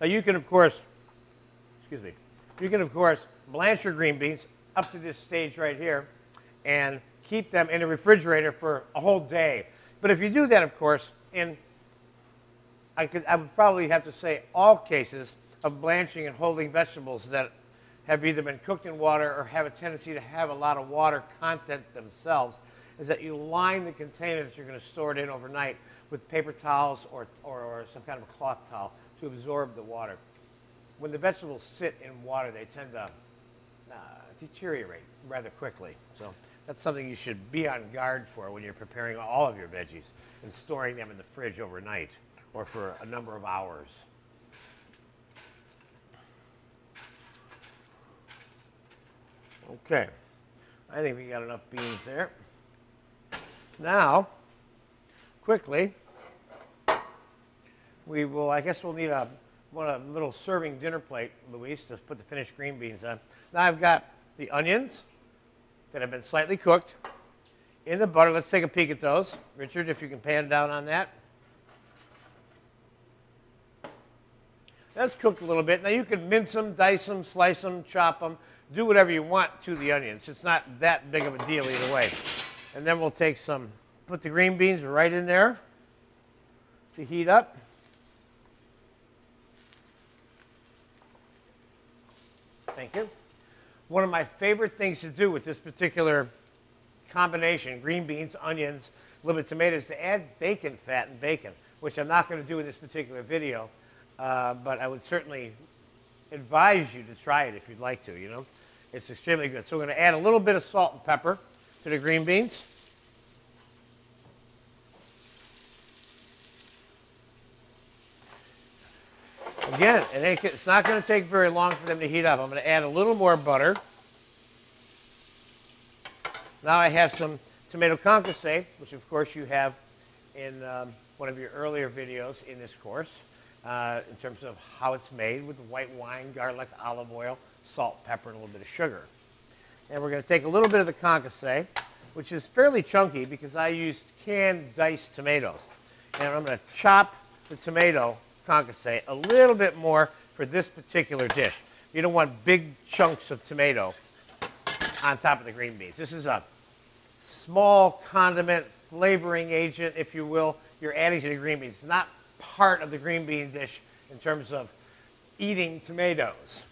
Now you can, of course, excuse me, you can, of course, blanch your green beans up to this stage right here and keep them in a refrigerator for a whole day. But if you do that, of course, I would probably have to say all cases of blanching and holding vegetables that have either been cooked in water or have a tendency to have a lot of water content themselves, is that you line the container that you're going to store it in overnight with paper towels or some kind of a cloth towel to absorb the water. When the vegetables sit in water, they tend to deteriorate rather quickly. So that's something you should be on guard for when you're preparing all of your veggies and storing them in the fridge overnight or for a number of hours. Okay, I think we got enough beans there. Now, quickly, we will, I guess we'll need a little serving dinner plate, Luis, to put the finished green beans on. Now I've got the onions that have been slightly cooked in the butter. Let's take a peek at those. Richard, if you can pan down on that. That's cooked a little bit. Now you can mince them, dice them, slice them, chop them, do whatever you want to the onions. It's not that big of a deal either way. And then we'll take put the green beans right in there to heat up. Thank you. One of my favorite things to do with this particular combination, green beans, onions, a little bit of tomatoes, to add bacon fat and bacon, which I'm not going to do in this particular video, but I would certainly advise you to try it if you'd like to, you know. It's extremely good. So we're going to add a little bit of salt and pepper to the green beans. Again, it's not going to take very long for them to heat up. I'm going to add a little more butter. Now I have some tomato concasse, which of course you have in one of your earlier videos in this course, in terms of how it's made with white wine, garlic, olive oil, salt, pepper, and a little bit of sugar. And we're going to take a little bit of the concasse, which is fairly chunky because I used canned diced tomatoes. And I'm going to chop the tomato concasse a little bit more for this particular dish. You don't want big chunks of tomato on top of the green beans. This is a small condiment, flavoring agent, if you will, you're adding to the green beans. It's not part of the green bean dish in terms of eating tomatoes.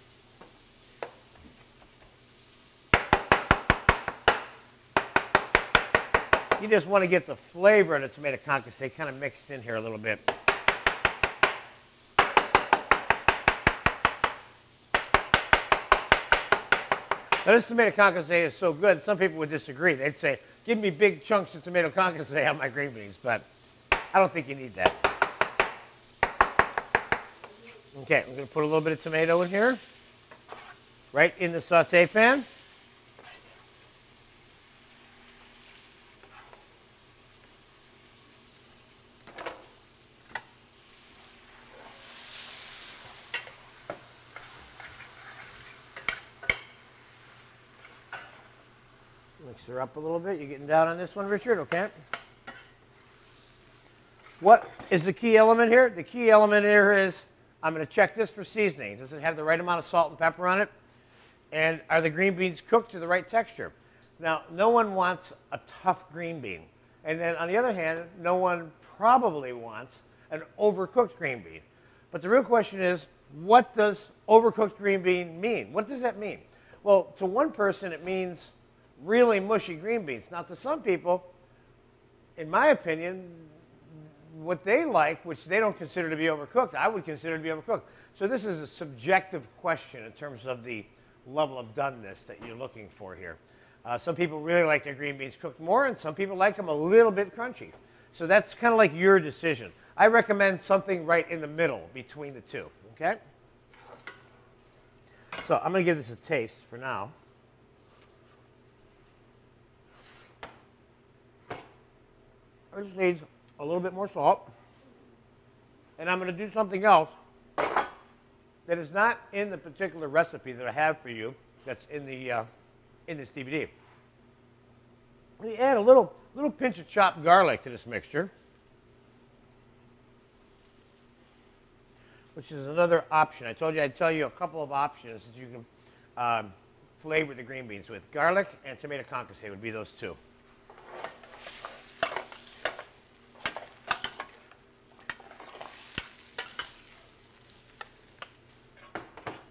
You just want to get the flavor of the tomato concasse kind of mixed in here a little bit. Now, this tomato concasse is so good, some people would disagree. They'd say, give me big chunks of tomato concasse on my green beans, but I don't think you need that. Okay, I'm going to put a little bit of tomato in here, right in the saute pan. Mix her up a little bit. You're getting down on this one, Richard, okay? What is the key element here? The key element here is I'm going to check this for seasoning. Does it have the right amount of salt and pepper on it? And are the green beans cooked to the right texture? Now, no one wants a tough green bean. And then on the other hand, no one probably wants an overcooked green bean. But the real question is, what does overcooked green bean mean? What does that mean? Well, to one person, it means really mushy green beans. Now, to some people, in my opinion, what they like, which they don't consider to be overcooked, I would consider to be overcooked. So this is a subjective question in terms of the level of doneness that you're looking for here. Some people really like their green beans cooked more, and some people like them a little bit crunchy. So that's kind of like your decision. I recommend something right in the middle between the two, okay? So I'm going to give this a taste for now. I just need a little bit more salt. And I'm going to do something else that is not in the particular recipe that I have for you that's in this DVD. I'm going to add a little pinch of chopped garlic to this mixture, which is another option. I told you I'd tell you a couple of options that you can flavor the green beans with. Garlic and tomato concasse would be those two.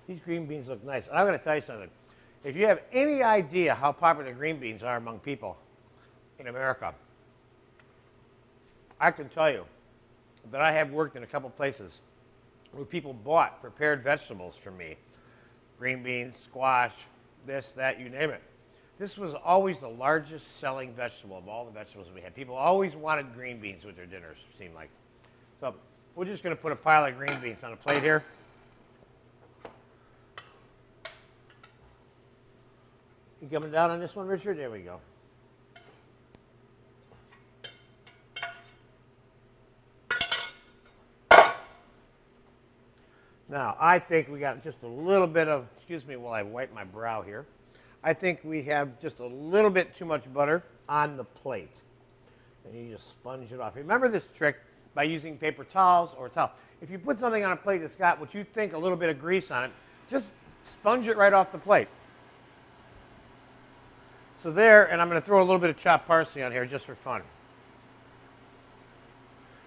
These green beans look nice. I'm going to tell you something. If you have any idea how popular green beans are among people in America, I can tell you that I have worked in a couple places where people bought prepared vegetables from me. Green beans, squash, this, that, you name it. This was always the largest selling vegetable of all the vegetables we had. People always wanted green beans with their dinners, it seemed like. So we're just going to put a pile of green beans on a plate here. You coming down on this one, Richard? There we go. Now, I think we got just a little bit of, excuse me while I wipe my brow here. I think we have just a little bit too much butter on the plate. And you just sponge it off. Remember this trick by using paper towels or a towel. If you put something on a plate that's got what you think a little bit of grease on it, just sponge it right off the plate. So there, and I'm going to throw a little bit of chopped parsley on here just for fun.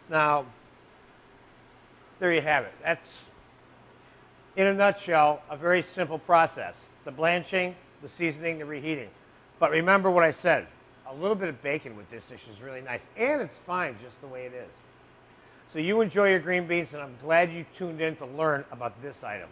Now, there you have it. That's, in a nutshell, a very simple process. The blanching, the seasoning, the reheating. But remember what I said. A little bit of bacon with this dish is really nice. And it's fine just the way it is. So you enjoy your green beans, and I'm glad you tuned in to learn about this item.